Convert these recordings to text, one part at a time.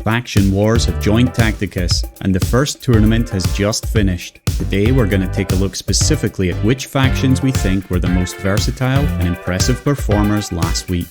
Faction wars have joined Tacticus, and the first tournament has just finished. Today we're going to take a look specifically at which factions we think were the most versatile and impressive performers last week.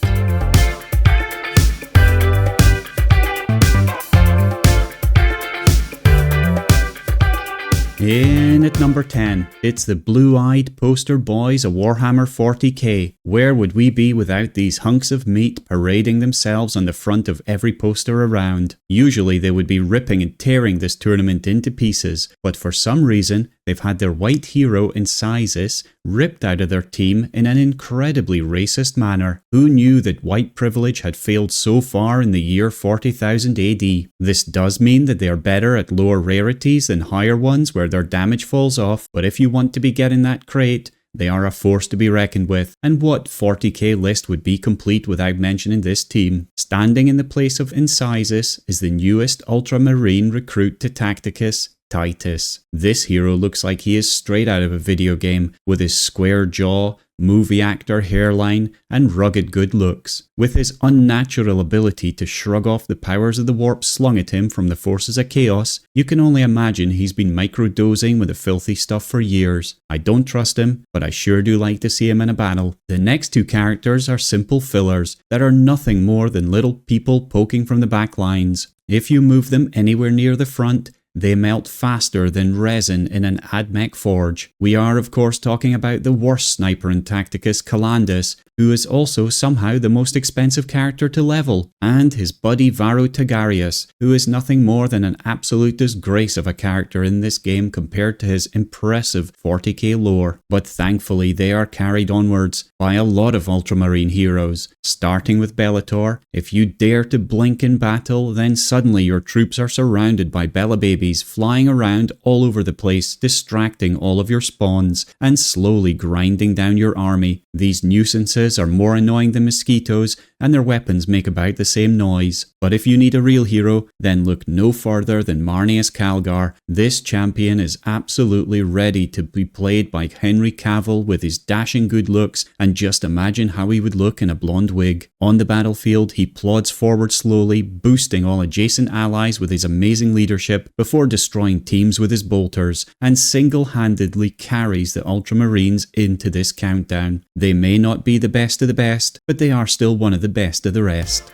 In at number 10, it's the blue-eyed poster boys of Warhammer 40k. Where would we be without these hunks of meat parading themselves on the front of every poster around? Usually they would be ripping and tearing this tournament into pieces, but for some reason they've had their white hero Incisys ripped out of their team in an incredibly racist manner. Who knew that white privilege had failed so far in the year 40,000 AD? This does mean that they are better at lower rarities than higher ones where their damage falls off, but if you want to be getting that crate, they are a force to be reckoned with. And what 40k list would be complete without mentioning this team? Standing in the place of Incisys is the newest ultramarine recruit to Tacticus, Titus. This hero looks like he is straight out of a video game, with his square jaw, movie actor hairline, and rugged good looks. With his unnatural ability to shrug off the powers of the warp slung at him from the forces of chaos, you can only imagine he's been microdosing with the filthy stuff for years. I don't trust him, but I sure do like to see him in a battle. The next two characters are simple fillers that are nothing more than little people poking from the back lines. If you move them anywhere near the front, they melt faster than resin in an AdMech forge. We are of course talking about the worst sniper in Tacticus, Calandus, who is also somehow the most expensive character to level, and his buddy Varo Tagarius, who is nothing more than an absolute disgrace of a character in this game compared to his impressive 40k lore. But thankfully they are carried onwards by a lot of ultramarine heroes. Starting with Bellator, if you dare to blink in battle, then suddenly your troops are surrounded by Bella babies flying around all over the place, distracting all of your spawns and slowly grinding down your army. These nuisances are more annoying than mosquitoes, and their weapons make about the same noise. But if you need a real hero, then look no further than Marneus Calgar. This champion is absolutely ready to be played by Henry Cavill with his dashing good looks, and just imagine how he would look in a blonde wig. On the battlefield, he plods forward slowly, boosting all adjacent allies with his amazing leadership before destroying teams with his bolters, and single-handedly carries the Ultramarines into this countdown. They may not be the best of the best, but they are still one of the best of the rest.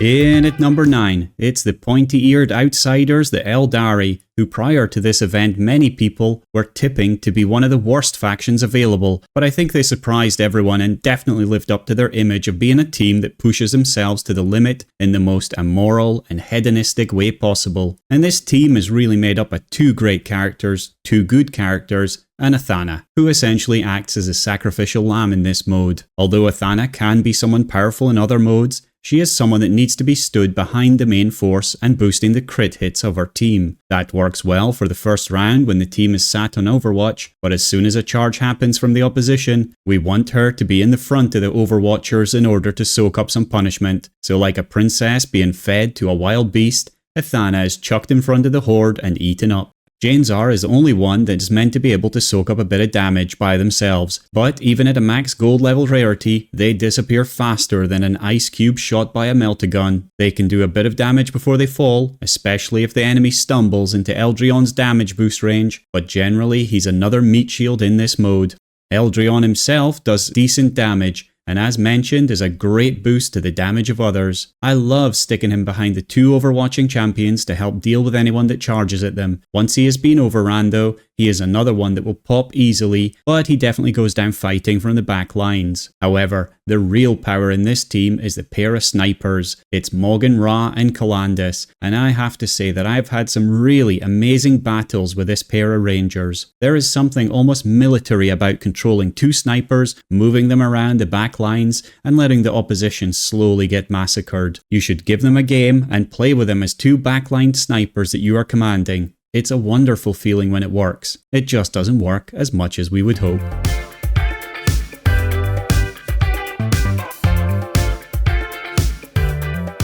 In at number 9, it's the pointy-eared outsiders, the Eldari, who prior to this event many people were tipping to be one of the worst factions available, but I think they surprised everyone and definitely lived up to their image of being a team that pushes themselves to the limit in the most immoral and hedonistic way possible. And this team is really made up of two great characters, two good characters, and Athana, who essentially acts as a sacrificial lamb in this mode. Although Athana can be someone powerful in other modes, she is someone that needs to be stood behind the main force and boosting the crit hits of her team. That works well for the first round when the team is sat on Overwatch, but as soon as a charge happens from the opposition, we want her to be in the front of the Overwatchers in order to soak up some punishment. So like a princess being fed to a wild beast, Athana is chucked in front of the horde and eaten up. Janzar is the only one that is meant to be able to soak up a bit of damage by themselves, but even at a max gold level rarity, they disappear faster than an ice cube shot by a meltagun. They can do a bit of damage before they fall, especially if the enemy stumbles into Eldrion's damage boost range, but generally he's another meat shield in this mode. Eldrion himself does decent damage, and as mentioned is a great boost to the damage of others. I love sticking him behind the two overwatching champions to help deal with anyone that charges at them. Once he has been overran though, he is another one that will pop easily, but he definitely goes down fighting from the back lines. However, the real power in this team is the pair of snipers. It's Morgan Ra and Calandus, and I have to say that I've had some really amazing battles with this pair of rangers. There is something almost military about controlling two snipers, moving them around the back lines, and letting the opposition slowly get massacred. You should give them a game and play with them as two backline snipers that you are commanding. It's a wonderful feeling when it works. It just doesn't work as much as we would hope.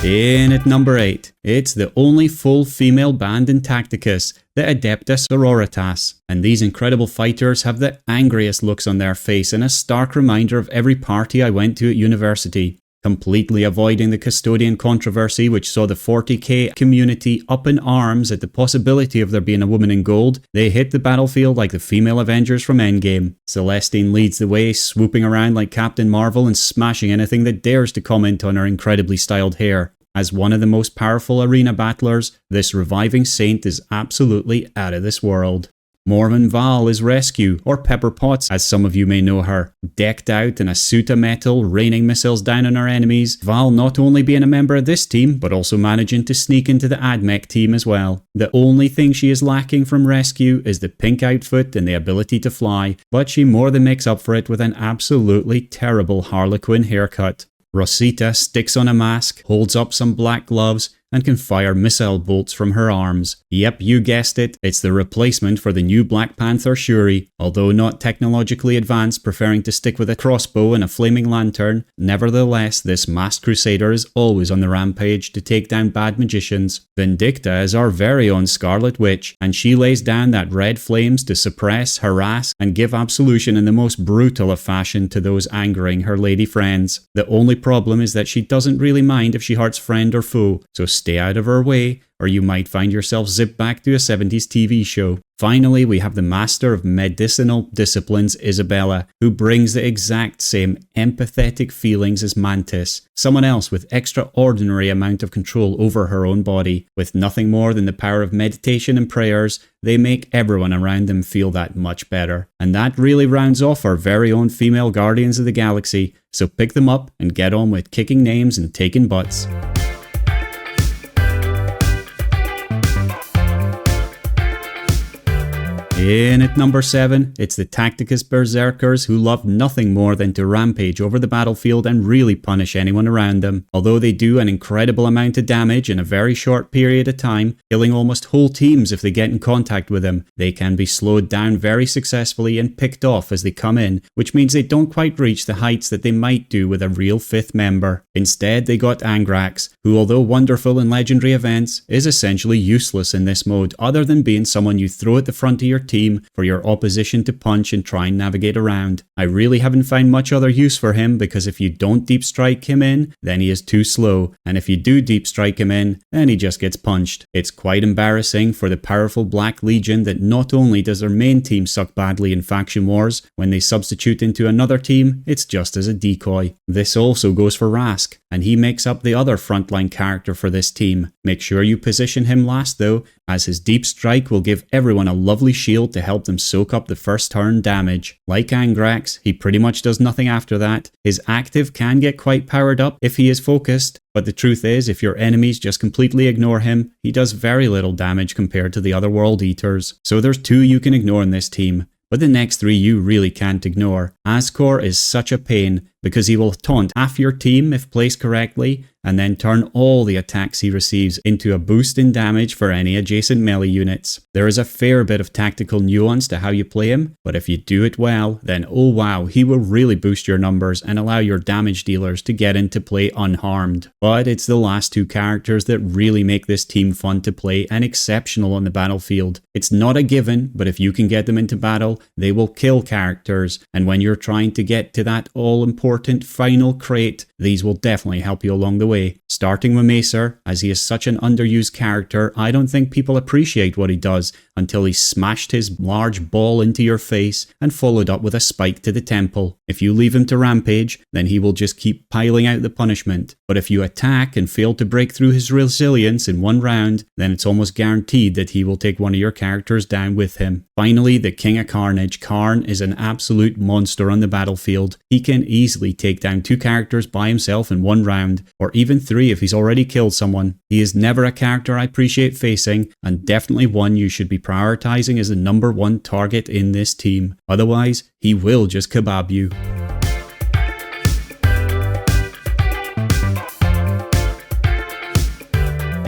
In at number 8, it's the only full female band in Tacticus, the Adeptus Sororitas, and these incredible fighters have the angriest looks on their face and a stark reminder of every party I went to at university. Completely avoiding the custodian controversy which saw the 40k community up in arms at the possibility of there being a woman in gold, they hit the battlefield like the female Avengers from Endgame. Celestine leads the way, swooping around like Captain Marvel and smashing anything that dares to comment on her incredibly styled hair. As one of the most powerful arena battlers, this reviving saint is absolutely out of this world. Mormon Val is Rescue, or Pepper Potts as some of you may know her. Decked out in a suit of metal, raining missiles down on her enemies, Val not only being a member of this team, but also managing to sneak into the AdMech team as well. The only thing she is lacking from Rescue is the pink outfit and the ability to fly, but she more than makes up for it with an absolutely terrible Harlequin haircut. Rosita sticks on a mask, holds up some black gloves, and can fire missile bolts from her arms. Yep, you guessed it, it's the replacement for the new Black Panther Shuri. Although not technologically advanced, preferring to stick with a crossbow and a flaming lantern, nevertheless this masked crusader is always on the rampage to take down bad magicians. Vindicta is our very own Scarlet Witch, and she lays down that red flames to suppress, harass, and give absolution in the most brutal of fashion to those angering her lady friends. The only problem is that she doesn't really mind if she hurts friend or foe, so stay out of her way, or you might find yourself zipped back to a 70s TV show. Finally, we have the master of medicinal disciplines, Isabella, who brings the exact same empathetic feelings as Mantis, someone else with extraordinary amount of control over her own body. With nothing more than the power of meditation and prayers, they make everyone around them feel that much better. And that really rounds off our very own female Guardians of the Galaxy, so pick them up and get on with kicking names and taking butts. In at number 7, it's the Tacticus Berserkers who love nothing more than to rampage over the battlefield and really punish anyone around them. Although they do an incredible amount of damage in a very short period of time, killing almost whole teams if they get in contact with them, they can be slowed down very successfully and picked off as they come in, which means they don't quite reach the heights that they might do with a real 5th member. Instead, they got Angrax, who although wonderful in legendary events, is essentially useless in this mode other than being someone you throw at the front of your team for your opposition to punch and try and navigate around. I really haven't found much other use for him because if you don't deep strike him in, then he is too slow, and if you do deep strike him in, then he just gets punched. It's quite embarrassing for the powerful Black Legion that not only does their main team suck badly in faction wars, when they substitute into another team, it's just as a decoy. This also goes for Rask, and he makes up the other frontline character for this team. Make sure you position him last though, as his deep strike will give everyone a lovely shield to help them soak up the first turn damage. Like Angrax, he pretty much does nothing after that. His active can get quite powered up if he is focused, but the truth is if your enemies just completely ignore him, he does very little damage compared to the other World Eaters. So there's 2 you can ignore in this team, but the next 3 you really can't ignore. Ascor is such a pain because he will taunt half your team if placed correctly, and then turn all the attacks he receives into a boost in damage for any adjacent melee units. There is a fair bit of tactical nuance to how you play him, but if you do it well, then oh wow, he will really boost your numbers and allow your damage dealers to get into play unharmed. But it's the last 2 characters that really make this team fun to play and exceptional on the battlefield. It's not a given, but if you can get them into battle, they will kill characters, and when you're trying to get to that all-important final crate, these will definitely help you along the way. Starting with Macer, as he is such an underused character, I don't think people appreciate what he does until he smashed his large ball into your face and followed up with a spike to the temple. If you leave him to rampage, then he will just keep piling out the punishment. But if you attack and fail to break through his resilience in one round, then it's almost guaranteed that he will take one of your characters down with him. Finally, the King of Carnage. Karn is an absolute monster on the battlefield. He can easily take down 2 characters by himself in one round, or even 3 if he's already killed someone. He is never a character I appreciate facing, and definitely one you should be prioritizing as the number 1 target in this team. Otherwise, he will just kebab you.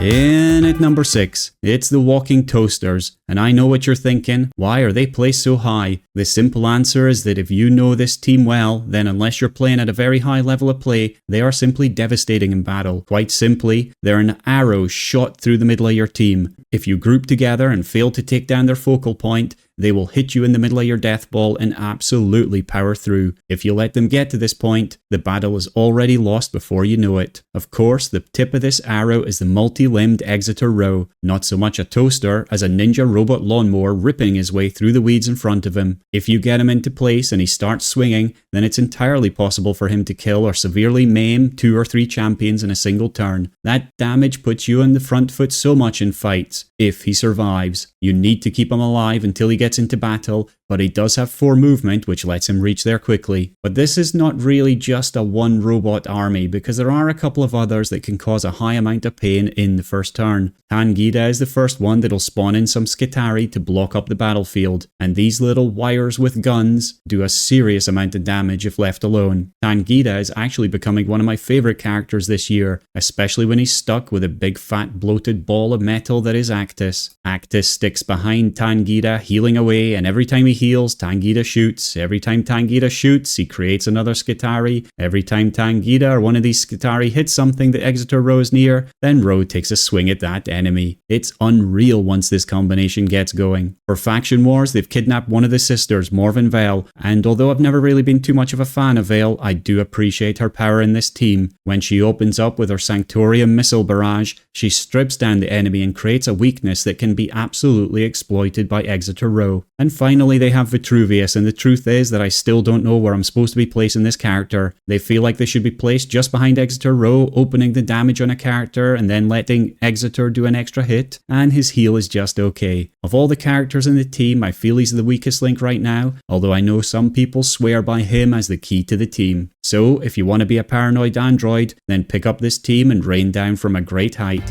In at number 6, it's the Walking Toasters, and I know what you're thinking, why are they placed so high? The simple answer is that if you know this team well, then unless you're playing at a very high level of play, they are simply devastating in battle. Quite simply, they're an arrow shot through the middle of your team. If you group together and fail to take down their focal point, they will hit you in the middle of your death ball and absolutely power through. If you let them get to this point, the battle is already lost before you know it. Of course, the tip of this arrow is the multi-limbed Exeter Row, not so much a toaster as a ninja robot lawnmower ripping his way through the weeds in front of him. If you get him into place and he starts swinging, then it's entirely possible for him to kill or severely maim 2 or 3 champions in a single turn. That damage puts you on the front foot so much in fights. If he survives, you need to keep him alive until he gets into battle, but he does have 4 movement which lets him reach there quickly. But this is not really just a one robot army, because there are a couple of others that can cause a high amount of pain in the first turn. Tangita is the first one that'll spawn in some Skitari to block up the battlefield, and these little wires with guns do a serious amount of damage if left alone. Tangita is actually becoming one of my favourite characters this year, especially when he's stuck with a big fat bloated ball of metal that is Actus. Actus sticks behind Tangita, healing away, and every time he heals, Tangita shoots. Every time Tangita shoots, he creates another Skitari. Every time Tangita or one of these Skitari hits something that Exeter Row is near, then Row takes a swing at that enemy. It's unreal once this combination gets going. For Faction Wars, they've kidnapped one of the sisters, Morven Vale, and although I've never really been too much of a fan of Vale, I do appreciate her power in this team. When she opens up with her Sanctorium missile barrage, she strips down the enemy and creates a weakness that can be absolutely exploited by Exeter Row. And finally, they have Vitruvius, and the truth is that I still don't know where I'm supposed to be placing this character. They feel like they should be placed just behind Exeter Row, opening the damage on a character and then letting Exeter do an extra hit, and his heal is just okay. Of all the characters in the team, I feel he's the weakest link right now, although I know some people swear by him as the key to the team. So, if you want to be a paranoid android, then pick up this team and rain down from a great height.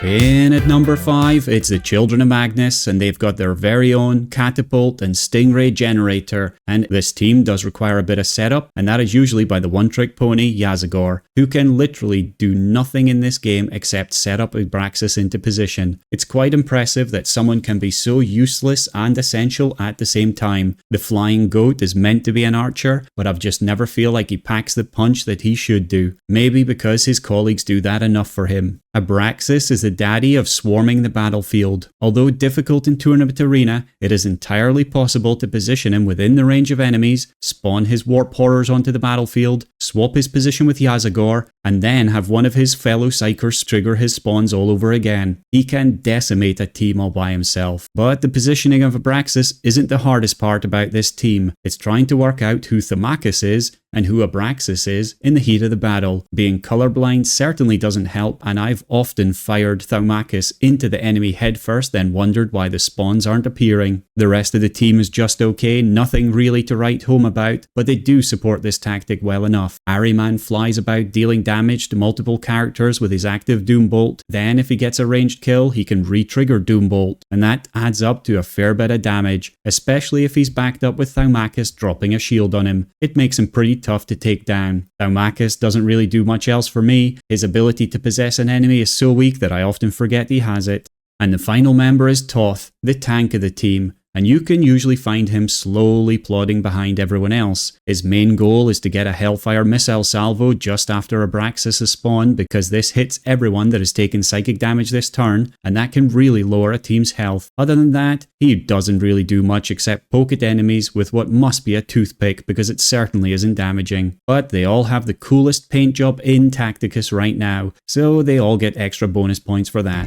In at number 5, it's the Children of Magnus, and they've got their very own catapult and stingray generator, and this team does require a bit of setup, and that is usually by the one-trick pony Yazagor, who can literally do nothing in this game except set up Abraxas into position. It's quite impressive that someone can be so useless and essential at the same time. The flying goat is meant to be an archer, but I've just never feel like he packs the punch that he should do. Maybe because his colleagues do that enough for him. Abraxas is the daddy of swarming the battlefield. Although difficult in Tournament Arena, it is entirely possible to position him within the range of enemies, spawn his warp horrors onto the battlefield, swap his position with Yazagor, and then have one of his fellow psychers trigger his spawns all over again. He can decimate a team all by himself. But the positioning of Abraxas isn't the hardest part about this team. It's trying to work out who Thamacus is and who Abraxas is in the heat of the battle. Being colorblind certainly doesn't help, and I've often fired Thamacus into the enemy head first, then wondered why the spawns aren't appearing. The rest of the team is just okay, nothing really to write home about, but they do support this tactic well enough. Ahriman flies about dealing damage to multiple characters with his active Doombolt. Then if he gets a ranged kill, he can re-trigger Doombolt, and that adds up to a fair bit of damage, especially if he's backed up with Thamacus dropping a shield on him. It makes him pretty tough to take down. Thamacus doesn't really do much else for me. His ability to possess an enemy is so weak that I often forget he has it. And the final member is Toth, the tank of the team, and you can usually find him slowly plodding behind everyone else. His main goal is to get a Hellfire missile salvo just after Abraxas is spawned, because this hits everyone that has taken psychic damage this turn, and that can really lower a team's health. Other than that, he doesn't really do much except poke at enemies with what must be a toothpick, because it certainly isn't damaging. But they all have the coolest paint job in Tacticus right now, so they all get extra bonus points for that.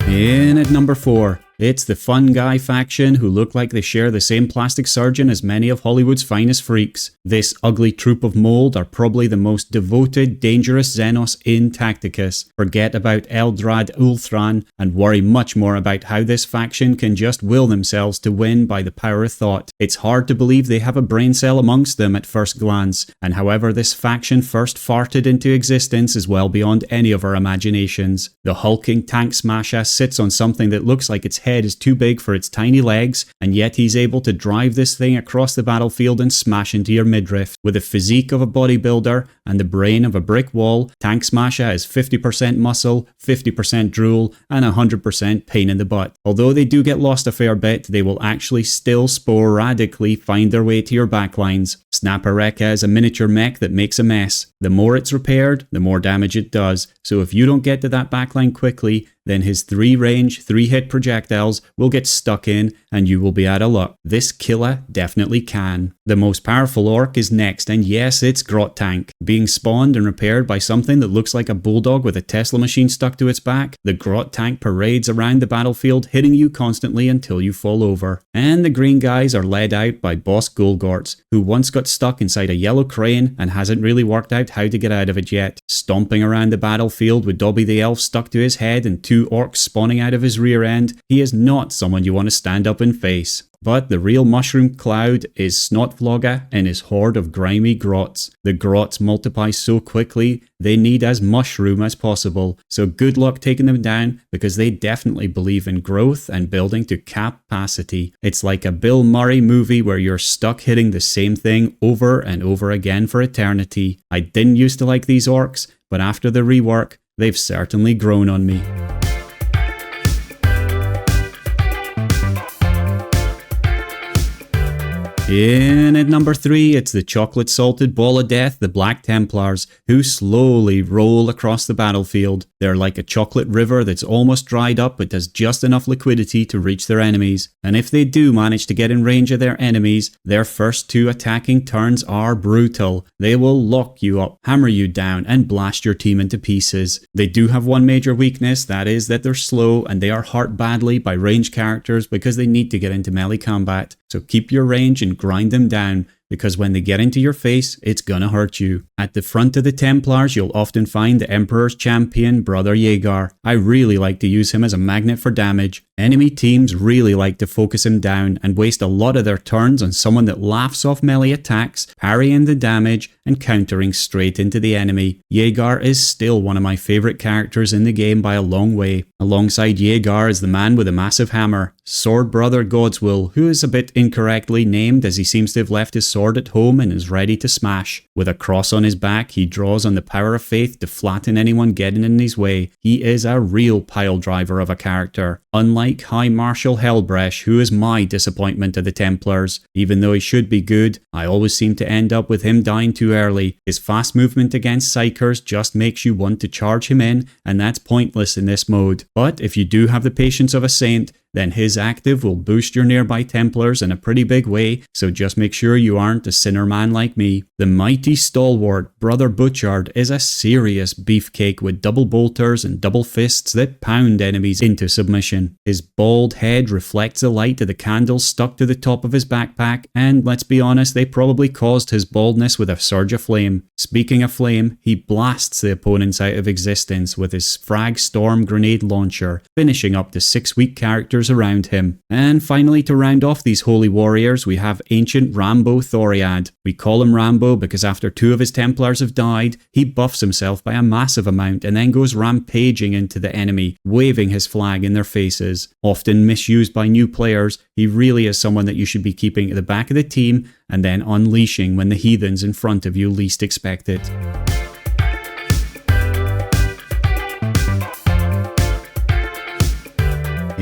In at number 4, it's the Fun Guy faction, who look like they share the same plastic surgeon as many of Hollywood's finest freaks. This ugly troop of mold are probably the most devoted, dangerous Xenos in Tacticus. Forget about Eldrad Ulthran and worry much more about how this faction can just will themselves to win by the power of thought. It's hard to believe they have a brain cell amongst them at first glance, and however this faction first farted into existence is well beyond any of our imaginations. The hulking tank smasher sits on something that looks like its head head is too big for its tiny legs, and yet he's able to drive this thing across the battlefield and smash into your midriff. With the physique of a bodybuilder and the brain of a brick wall, Tank Smasher is 50% muscle, 50% drool, and 100% pain in the butt. Although they do get lost a fair bit, they will actually still sporadically find their way to your backlines. Snapper Rekka is a miniature mech that makes a mess. The more it's repaired, the more damage it does, so if you don't get to that backline quickly, then his 3-range, 3-hit projectiles will get stuck in and you will be out of luck. This killer definitely can. The most powerful orc is next, and yes, it's Grot Tank. Being spawned and repaired by something that looks like a bulldog with a Tesla machine stuck to its back, the Grot Tank parades around the battlefield, hitting you constantly until you fall over. And the green guys are led out by Boss Golgorts, who once got stuck inside a yellow crane and hasn't really worked out how to get out of it yet. Stomping around the battlefield with Dobby the Elf stuck to his head and 2 orcs spawning out of his rear end, he is not someone you want to stand up and face. But the real mushroom cloud is Snotvlogger and his horde of grimy grots. The grots multiply so quickly, they need as mushroom as possible, so good luck taking them down because they definitely believe in growth and building to capacity. It's like a Bill Murray movie where you're stuck hitting the same thing over and over again for eternity. I didn't used to like these orcs, but after the rework, they've certainly grown on me. In at number 3, it's the chocolate-salted ball of death, the Black Templars, who slowly roll across the battlefield. They're like a chocolate river that's almost dried up but has just enough liquidity to reach their enemies. And if they do manage to get in range of their enemies, their first 2 attacking turns are brutal. They will lock you up, hammer you down, and blast your team into pieces. They do have one major weakness, that is that they're slow and they are hurt badly by ranged characters because they need to get into melee combat. So keep your range and grind them down, because when they get into your face, it's gonna hurt you. At the front of the Templars, you'll often find the Emperor's champion, Brother Jaeger. I really like to use him as a magnet for damage. Enemy teams really like to focus him down and waste a lot of their turns on someone that laughs off melee attacks, parrying the damage and countering straight into the enemy. Jaeger is still one of my favourite characters in the game by a long way. Alongside Jaeger is the man with a massive hammer, Sword Brother Godswill, who is a bit incorrectly named as he seems to have left his sword at home and is ready to smash. With a cross on his back, he draws on the power of faith to flatten anyone getting in his way. He is a real pile driver of a character. Unlike High Marshal Helbrecht, who is my disappointment of the Templars. Even though he should be good, I always seem to end up with him dying too early. His fast movement against Psychers just makes you want to charge him in, and that's pointless in this mode. But if you do have the patience of a saint, then his active will boost your nearby Templars in a pretty big way, so just make sure you aren't a sinner man like me. The mighty stalwart Brother Butchard is a serious beefcake with double bolters and double fists that pound enemies into submission. His bald head reflects the light of the candles stuck to the top of his backpack, and let's be honest, they probably caused his baldness with a surge of flame. Speaking of flame, he blasts the opponents out of existence with his Frag Storm grenade launcher, finishing up the 6 weak characters around him. And finally, to round off these holy warriors, we have ancient Rambo Thoriad. We call him Rambo because after 2 of his Templars have died, he buffs himself by a massive amount and then goes rampaging into the enemy, waving his flag in their faces. Often misused by new players, he really is someone that you should be keeping at the back of the team and then unleashing when the heathens in front of you least expect it.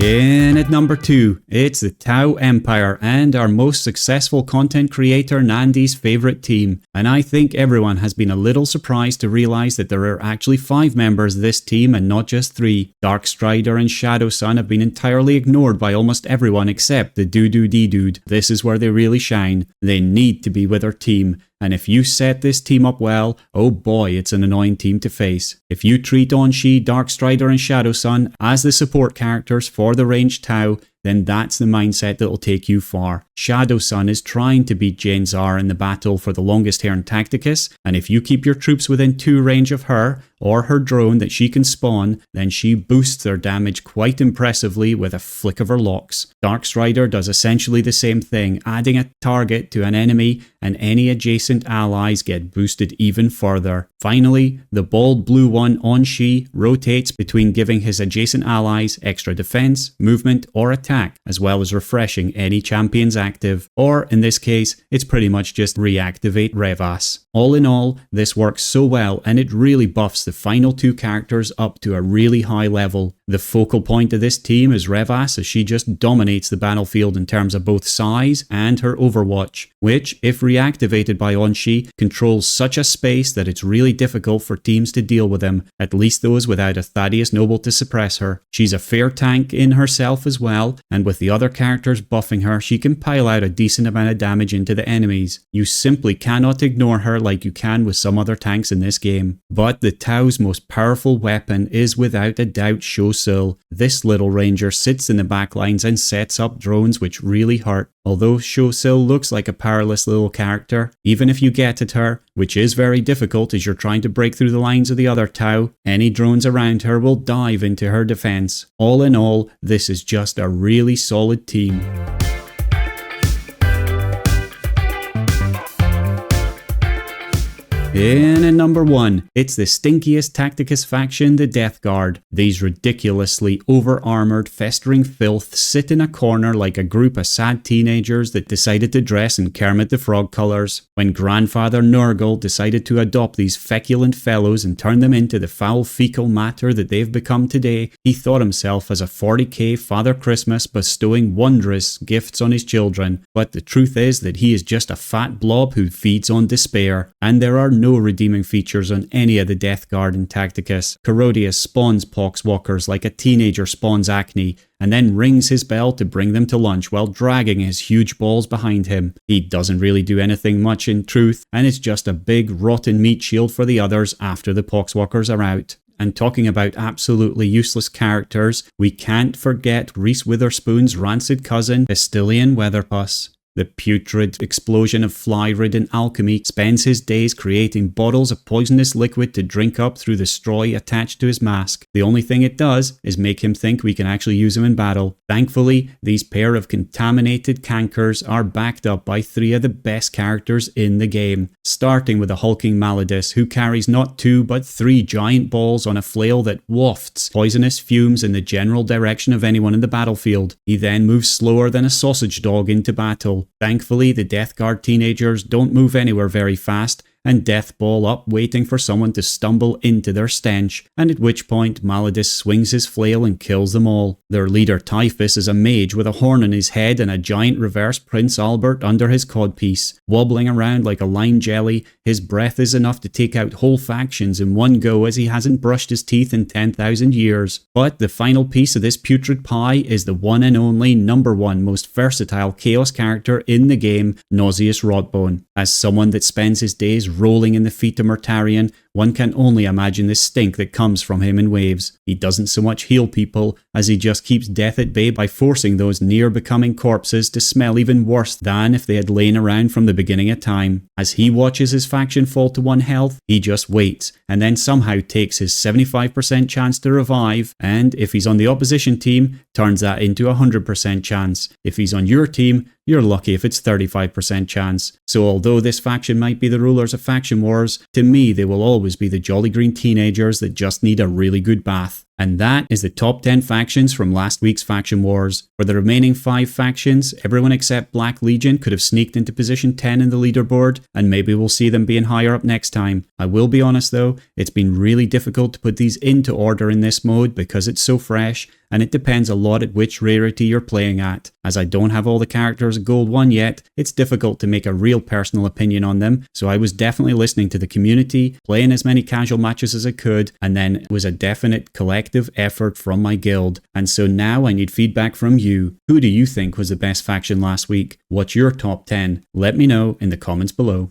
In at number 2, it's the Tau Empire and our most successful content creator Nandy's favourite team. And I think everyone has been a little surprised to realise that there are actually 5 members of this team and not just 3. Darkstrider and Shadowsun have been entirely ignored by almost everyone except the Doo-Doo-Dee-Dude. This is where they really shine. They need to be with our team. And if you set this team up well, oh boy, it's an annoying team to face. If you treat Onshi, Darkstrider and Shadowsun as the support characters for the ranged Tau, then that's the mindset that'll take you far. Shadow Sun is trying to beat Jane Czar in the battle for the longest hair in Tacticus, and if you keep your troops within 2 range of her, or her drone that she can spawn, then she boosts their damage quite impressively with a flick of her locks. Darkstrider does essentially the same thing, adding a target to an enemy, and any adjacent allies get boosted even further. Finally, the bald blue one on Shi rotates between giving his adjacent allies extra defense, movement, or attack, as well as refreshing any champions active, or in this case, it's pretty much just reactivate Revas. All in all, this works so well, and it really buffs the final 2 characters up to a really high level. The focal point of this team is Revas, as she just dominates the battlefield in terms of both size and her overwatch, which, if reactivated by Onshi, controls such a space that it's really difficult for teams to deal with him, at least those without a Thaddeus Noble to suppress her. She's a fair tank in herself as well, and with the other characters buffing her, she can pile out a decent amount of damage into the enemies. You simply cannot ignore her like you can with some other tanks in this game. But the Tau's most powerful weapon is without a doubt Shosil. This little ranger sits in the backlines and sets up drones which really hurt. Although Shosil looks like a powerless little character, even if you get at her, which is very difficult as you're trying to break through the lines of the other Tau, any drones around her will dive into her defense. All in all, this is just a really solid team. In at number 1, it's the stinkiest Tacticus faction, the Death Guard. These ridiculously over-armoured, festering filth sit in a corner like a group of sad teenagers that decided to dress in Kermit the Frog colours. When grandfather Nurgle decided to adopt these feculent fellows and turn them into the foul fecal matter that they've become today, he thought himself as a 40k Father Christmas bestowing wondrous gifts on his children. But the truth is that he is just a fat blob who feeds on despair, and there are no redeeming features on any of the Death Guard in Tacticus. Corodius spawns poxwalkers like a teenager spawns acne, and then rings his bell to bring them to lunch while dragging his huge balls behind him. He doesn't really do anything much in truth, and it's just a big rotten meat shield for the others after the poxwalkers are out. And talking about absolutely useless characters, we can't forget Reese Witherspoon's rancid cousin, Estilian Weatherpuss. The putrid explosion of fly-ridden alchemy spends his days creating bottles of poisonous liquid to drink up through the straw attached to his mask. The only thing it does is make him think we can actually use him in battle. Thankfully, these pair of contaminated cankers are backed up by 3 of the best characters in the game, starting with the hulking Maladus, who carries not 2 but 3 giant balls on a flail that wafts poisonous fumes in the general direction of anyone in the battlefield. He then moves slower than a sausage dog into battle. Thankfully, the Death Guard teenagers don't move anywhere very fast, and death ball up waiting for someone to stumble into their stench, and at which point Maladus swings his flail and kills them all. Their leader Typhus is a mage with a horn on his head and a giant reverse Prince Albert under his codpiece. Wobbling around like a lime jelly, his breath is enough to take out whole factions in one go as he hasn't brushed his teeth in 10,000 years. But the final piece of this putrid pie is the one and only number 1 most versatile chaos character in the game, Nauseous Rotbone. As someone that spends his days rolling in the feet of Mortarion, one can only imagine the stink that comes from him in waves. He doesn't so much heal people as he just keeps death at bay by forcing those near-becoming corpses to smell even worse than if they had lain around from the beginning of time. As he watches his faction fall to 1 health, he just waits, and then somehow takes his 75% chance to revive, and if he's on the opposition team, turns that into a 100% chance. If he's on your team, you're lucky if it's 35% chance. So although this faction might be the rulers of faction wars, to me they will always be the jolly green teenagers that just need a really good bath. And that is the top 10 factions from last week's Faction Wars. For the remaining 5 factions, everyone except Black Legion could have sneaked into position 10 in the leaderboard, and maybe we'll see them being higher up next time. I will be honest though, it's been really difficult to put these into order in this mode because it's so fresh, and it depends a lot at which rarity you're playing at. As I don't have all the characters at Gold 1 yet, it's difficult to make a real personal opinion on them, so I was definitely listening to the community, playing as many casual matches as I could, and then it was a definite collective effort from my guild. And so now I need feedback from you. Who do you think was the best faction last week? What's your top 10? Let me know in the comments below.